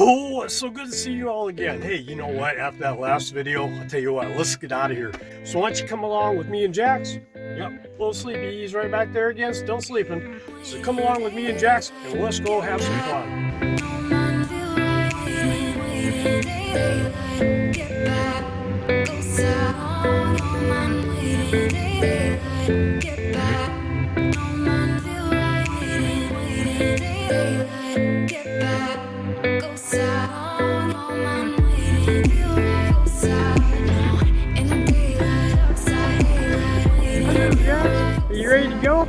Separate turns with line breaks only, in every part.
Oh, it's so good to see you all again. Hey, you know what? After that last video, I'll tell you what, let's get out of here. So why don't you come along with me and Jax? Yep, a little sleepy. He's right back there again, still sleeping. So come along with me and Jax, and let's go have some fun. Are you ready to go?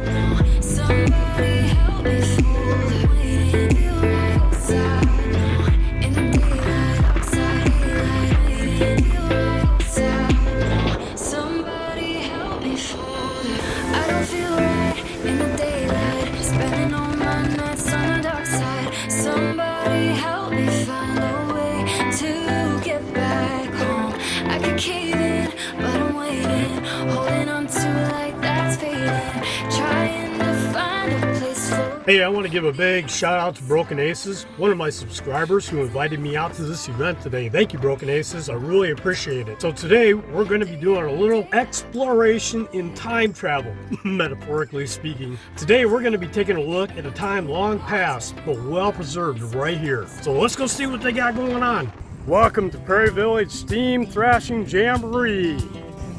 Hey, I want to give a big shout out to Broken Aces, one of my subscribers who invited me out to this event today. Thank you, Broken Aces. I really appreciate it. So today we're going to be doing a little exploration in time travel, metaphorically speaking. Today we're going to be taking a look at a time long past, but well preserved right here. So let's go see what they got going on. Welcome to Prairie Village Steam Thrashing Jamboree.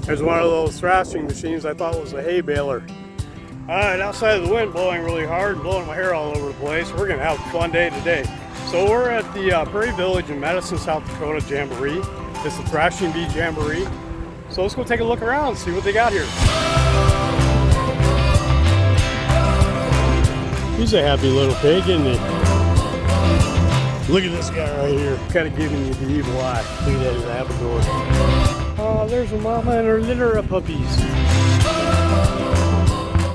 There's one of those thrashing machines I thought was a hay baler. Alright, outside of the wind blowing really hard, blowing my hair all over the place, we're going to have a fun day today. So we're at the Prairie Village in Madison, South Dakota Jamboree. It's the Thrashing Bee Jamboree. So let's go take a look around and see what they got here. He's a happy little pig, isn't he? Look at this guy right here, kind of giving you the evil eye. Look at that, he's a Labrador. Oh, there's a mama and her litter of puppies.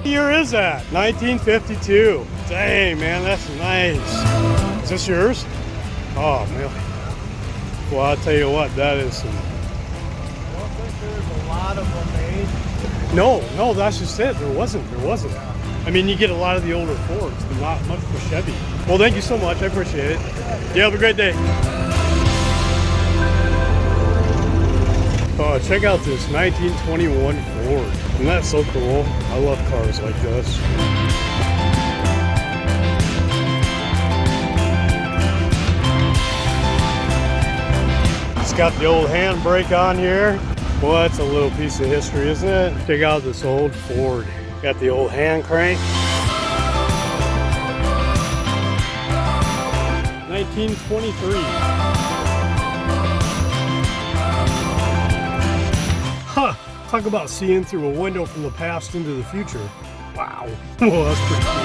What year is that? 1952. Dang, man, that's nice. Is this yours? Oh, man. Well, I'll tell you what, that is some...
I don't think there's a lot of them made.
No, that's just it. There wasn't. I mean, you get a lot of the older Fords, but not much for Chevy. Well, thank you so much. I appreciate it. You have a great day. Oh, check out this 1921 Ford. Isn't that so cool? I love cars like this. It's got the old handbrake on here. Well, that's a little piece of history, isn't it? Check out this old Ford. Got the old hand crank. 1923. Huh, talk about seeing through a window from the past into the future. Wow, well, that's pretty cool.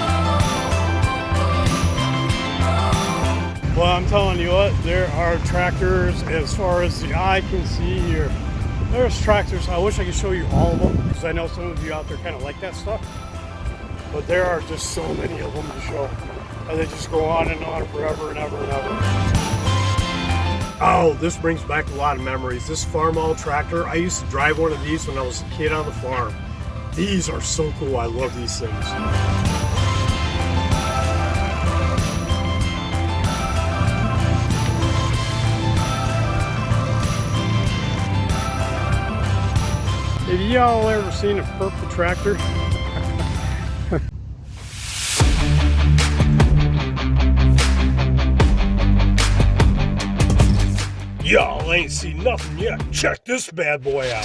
Well, I'm telling you what, there are tractors as far as the eye can see here. There's tractors. I wish I could show you all of them, because I know some of you out there kind of like that stuff. But there are just so many of them to show. And they just go on and on forever and ever and ever. Oh, this brings back a lot of memories. This farm-all tractor, I used to drive one of these when I was a kid on the farm. These are so cool. I love these things. Have y'all ever seen a purple tractor? Y'all ain't seen nothing yet. Check this bad boy out.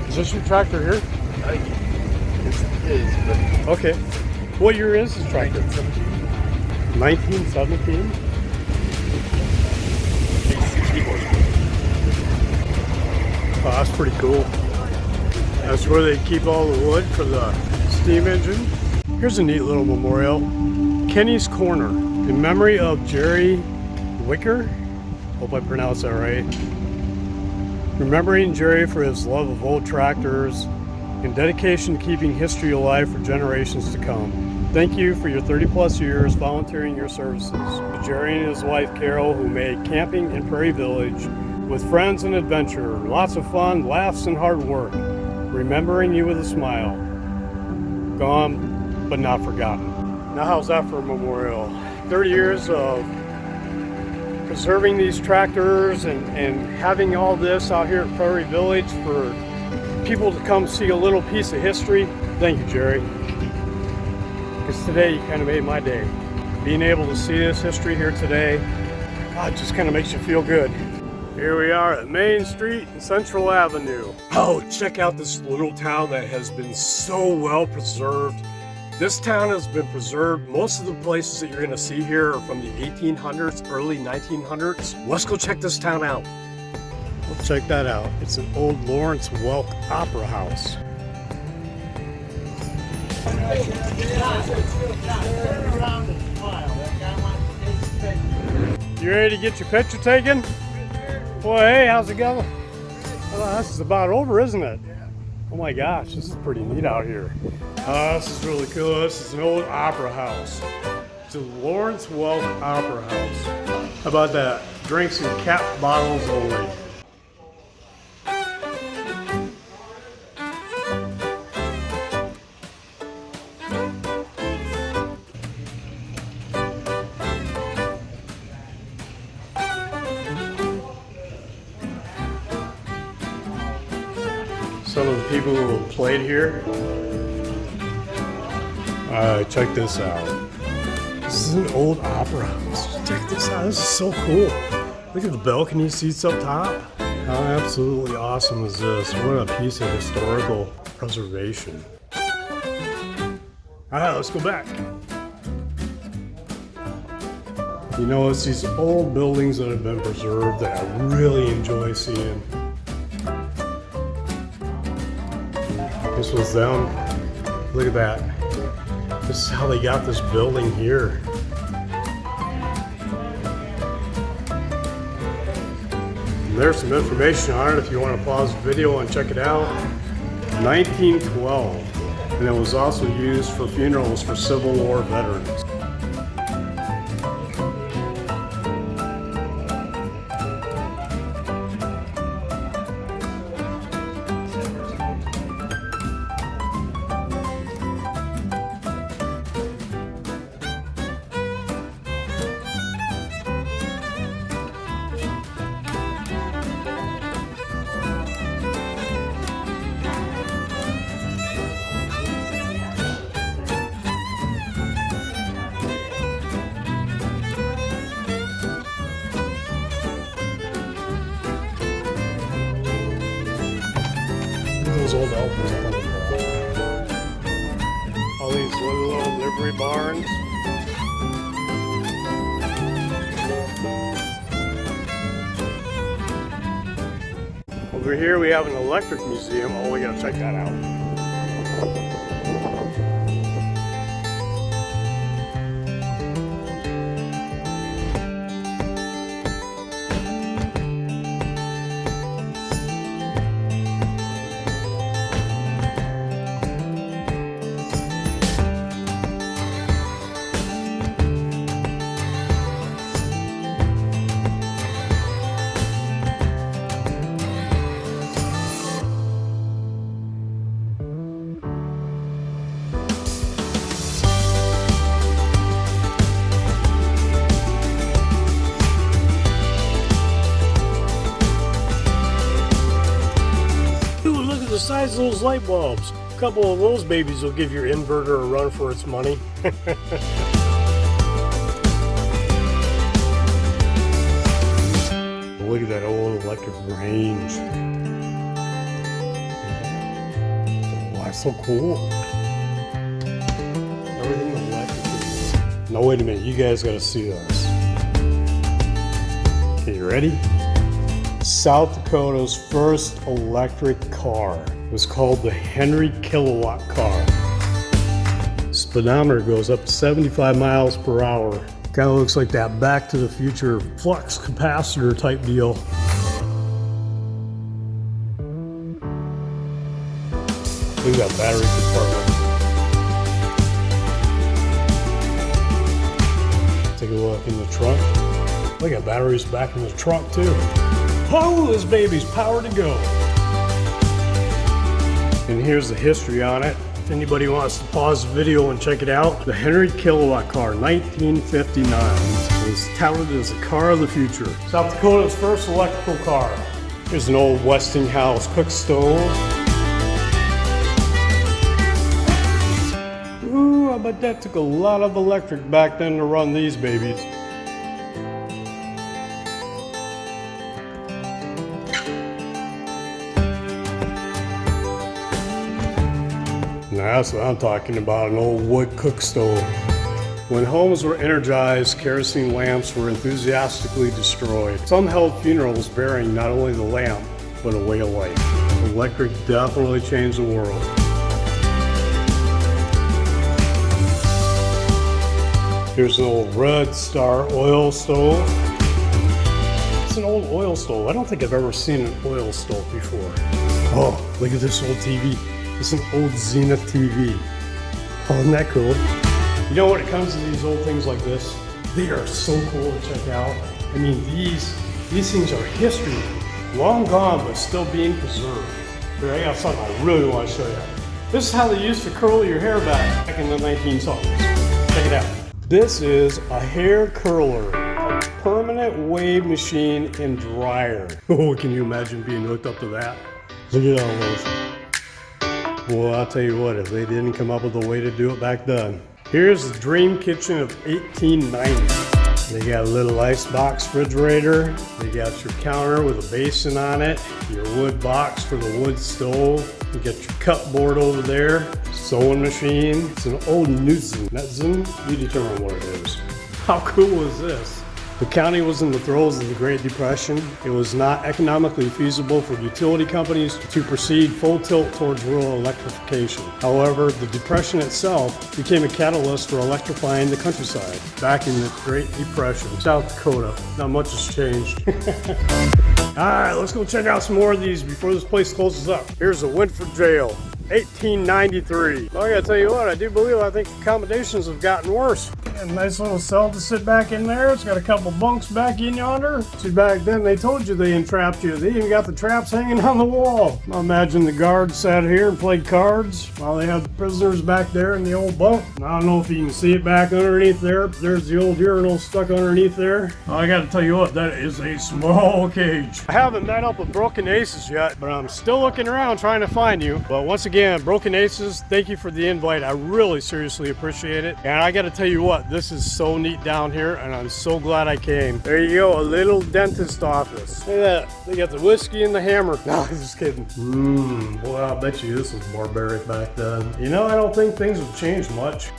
Is this your tractor here?
It is, but...
Okay. What year is this tractor? 1917? Oh, that's pretty cool. That's where they keep all the wood for the steam engine. Here's a neat little memorial. Kenny's Corner, in memory of Jerry Wicker. Hope I pronounced that right. Remembering Jerry for his love of old tractors and dedication to keeping history alive for generations to come. Thank you for your 30 plus years volunteering your services. To Jerry and his wife Carol, who made camping in Prairie Village with friends and adventure, lots of fun, laughs, and hard work. Remembering you with a smile. Gone, but not forgotten. Now how's that for a memorial? 30 years of preserving these tractors and having all this out here at Prairie Village for people to come see a little piece of history. Thank you, Jerry. Because today you kind of made my day. Being able to see this history here today, God, just kind of makes you feel good. Here we are at Main Street and Central Avenue. Oh, check out this little town that has been so well preserved. This town has been preserved. Most of the places that you're going to see here are from the 1800s, early 1900s. Let's go check this town out. Let's check that out. It's an old Lawrence Welk Opera House. You ready to get your picture taken? Boy, hey, how's it going? Well, this is about over, isn't it? Oh my gosh, this is pretty neat out here. This is really cool. This is an old opera house. It's a Lawrence Welk Opera House. How about that? Drinks and cap bottles only. Some of the people who have played here. Check this out. This is an old opera house. Check this out. This is so cool. Look at the balcony seats up top. How absolutely awesome is this? What a piece of historical preservation. Alright, let's go back. You know, it's these old buildings that have been preserved that I really enjoy seeing. This was them. Look at that. This is how they got this building here. And there's some information on it if you want to pause the video and check it out. 1912. And it was also used for funerals for Civil War veterans. Those old elephants up on the wall. All these little livery barns. Over here we have an electric museum. Oh, we gotta check that out. The size of those light bulbs. A couple of those babies will give your inverter a run for its money. Look at that old electric range. Oh, that's so cool. Everything electric. No, wait a minute. You guys got to see this. Okay, you ready? South Dakota's first electric car. It was called the Henry Kilowatt car. Speedometer goes up to 75 miles per hour. Kind of looks like that Back to the Future flux capacitor type deal. Look at that battery compartment. Take a look in the trunk. Look at batteries back in the trunk too. Oh, this baby's power to go. And here's the history on it. If anybody wants to pause the video and check it out, the Henry Kilowatt car, 1959, was touted as the car of the future. South Dakota's first electrical car. Here's an old Westinghouse cook stove. Ooh, I bet that took a lot of electric back then to run these babies. Now that's what I'm talking about, an old wood cook stove. When homes were energized, kerosene lamps were enthusiastically destroyed. Some held funerals bearing not only the lamp, but a way of life. Electric definitely changed the world. Here's an old Red Star oil stove. It's an old oil stove. I don't think I've ever seen an oil stove before. Oh, look at this old TV. It's an old Zenith TV. Oh, isn't that cool? You know, when it comes to these old things like this, they are so cool to check out. I mean, these things are history. Long gone, but still being preserved. Here, I got something I really want to show you. This is how they used to curl your hair back in the 1900s. Check it out. This is a hair curler, a permanent wave machine and dryer. Oh, can you imagine being hooked up to that? Look at all those. Well, I'll tell you what, if they didn't come up with a way to do it back then. Here's the dream kitchen of 1890. They got a little icebox refrigerator. They got your counter with a basin on it. Your wood box for the wood stove. You got your cupboard over there. Sewing machine. It's an old Knudsen. You determine what it is. How cool is this? The county was in the throes of the Great Depression. It was not economically feasible for utility companies to proceed full tilt towards rural electrification. However, the Depression itself became a catalyst for electrifying the countryside. Back in the Great Depression, South Dakota, not much has changed. All right, let's go check out some more of these before this place closes up. Here's the Winford Jail, 1893. Well, I gotta tell you what, I think accommodations have gotten worse. A nice little cell to sit back in there. It's got a couple bunks back in yonder. See, back then they told you they entrapped you. They even got the traps hanging on the wall. I imagine the guards sat here and played cards while they had the prisoners back there in the old bunk. I don't know if you can see it back underneath there. There's the old urinal stuck underneath there. Oh, I gotta tell you what, that is a small cage. I haven't met up with Broken Aces yet, but I'm still looking around trying to find you. But once again, Broken Aces, thank you for the invite. I really seriously appreciate it. And I gotta tell you what, this is so neat down here, and I'm so glad I came. There you go, a little dentist office. Look at that. They got the whiskey and the hammer. No, I'm just kidding. Boy, I bet you this was barbaric back then. You know, I don't think things have changed much.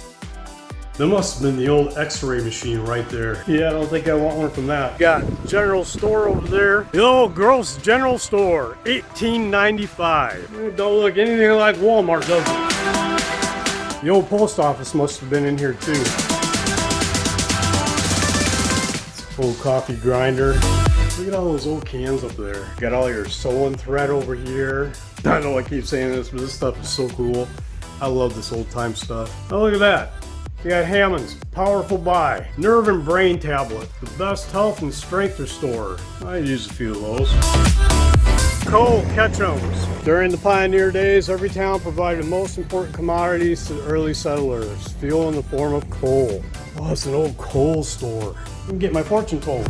That must have been the old x-ray machine right there. Yeah, I don't think I want one from that. Got general store over there. The old gross general store, 1895. It don't look anything like Walmart, does it? The old post office must have been in here too. Old coffee grinder. Look at all those old cans up there. Got all your sewing thread over here. I know I keep saying this, but this stuff is so cool. I love this old time stuff. Oh, look at that. You got Hammond's Powerful Buy. Nerve and Brain Tablet. The best health and strength restorer. I use a few of those. Coal Ketchums. During the pioneer days, every town provided the most important commodities to the early settlers. Fuel in the form of coal. Oh, it's an old coal store. I can get my fortune told.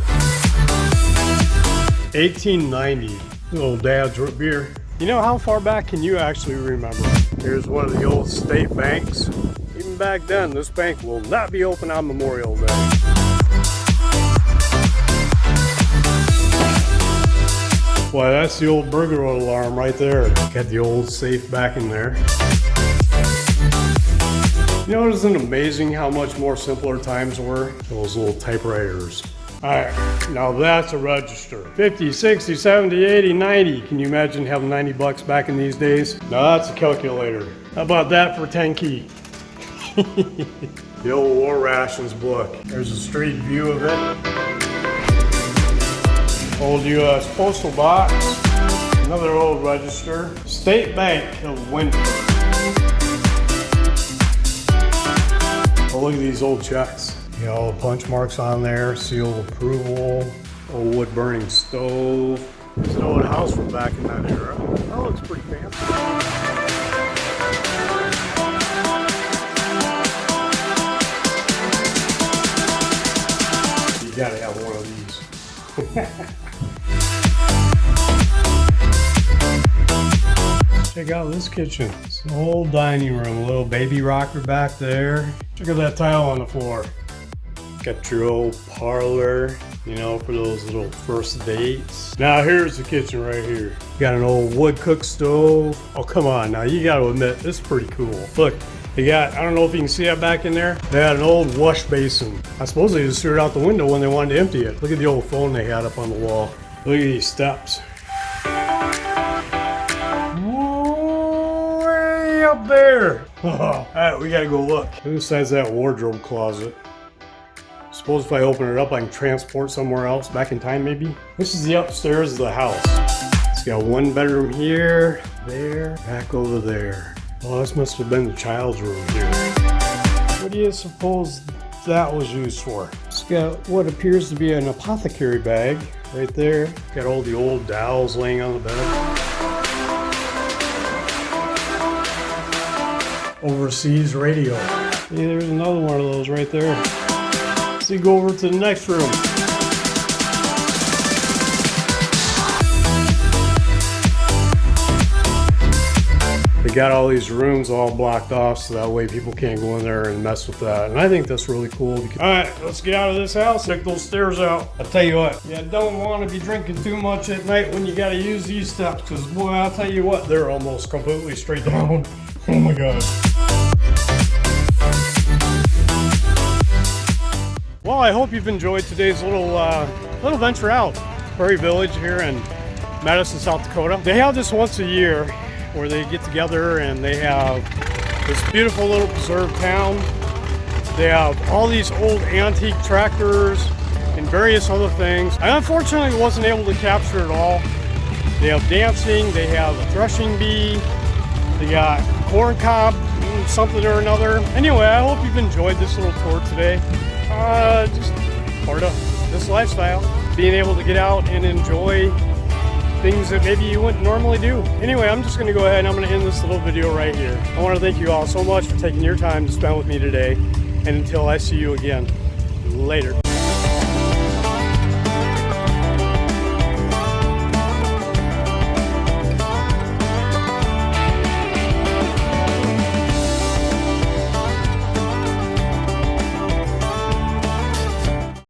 1890. Old dad's root beer. You know, how far back can you actually remember? Here's one of the old state banks. Even back then, this bank will not be open on Memorial Day. Why, that's the old burglar alarm right there. Got the old safe back in there. You know, isn't it amazing how much more simpler times were? Those little typewriters. All right, now that's a register. 50, 60, 70, 80, 90. Can you imagine having 90 bucks back in these days? Now that's a calculator. How about that for 10 key? The old War Rations book. There's a street view of it. Old U.S. postal box. Another old Federal Register, State Bank of Wicker. Oh, look at these old checks. You know, all the punch marks on there, seal of approval, old wood burning stove. There's an old house from back in that era. That looks pretty fancy. You gotta have one of these. Check out this kitchen. It's an old dining room, a little baby rocker back there. Check out that tile on the floor. Got your old parlor, you know, for those little first dates. Now here's the kitchen right here. Got an old wood cook stove. Oh, come on now, you gotta admit, this is pretty cool. Look, they got, I don't know if you can see that back in there. They had an old wash basin. I suppose they just threw it out the window when they wanted to empty it. Look at the old phone they had up on the wall. Look at these steps. Way up there. All right, we gotta go look. Besides that wardrobe closet. Suppose if I open it up, I can transport somewhere else, back in time maybe. This is the upstairs of the house. It's got one bedroom here, there, back over there. Oh, this must have been the child's room here. What do you suppose that was used for? It's got what appears to be an apothecary bag right there. Got all the old dowels laying on the bed. Overseas radio. Yeah, there's another one of those right there. So you go over to the next room. They got all these rooms all blocked off so that way people can't go in there and mess with that. And I think that's really cool. All right, let's get out of this house. Check those stairs out. I'll tell you what, you don't want to be drinking too much at night when you got to use these steps, because boy, I'll tell you what, they're almost completely straight down. Oh my God. Well, I hope you've enjoyed today's little venture out. Prairie Village here in Madison, South Dakota. They have this once a year where they get together and they have this beautiful little preserved town. They have all these old antique tractors and various other things. I unfortunately wasn't able to capture it all. They have dancing, they have a threshing bee, they got corn cob, something or another. Anyway, I hope you've enjoyed this little tour today. Just part of this lifestyle, being able to get out and enjoy things that maybe you wouldn't normally do. Anyway, I'm just going to go ahead and I'm going to end this little video right here. I want to thank you all so much for taking your time to spend with me today, and until I see you again, later.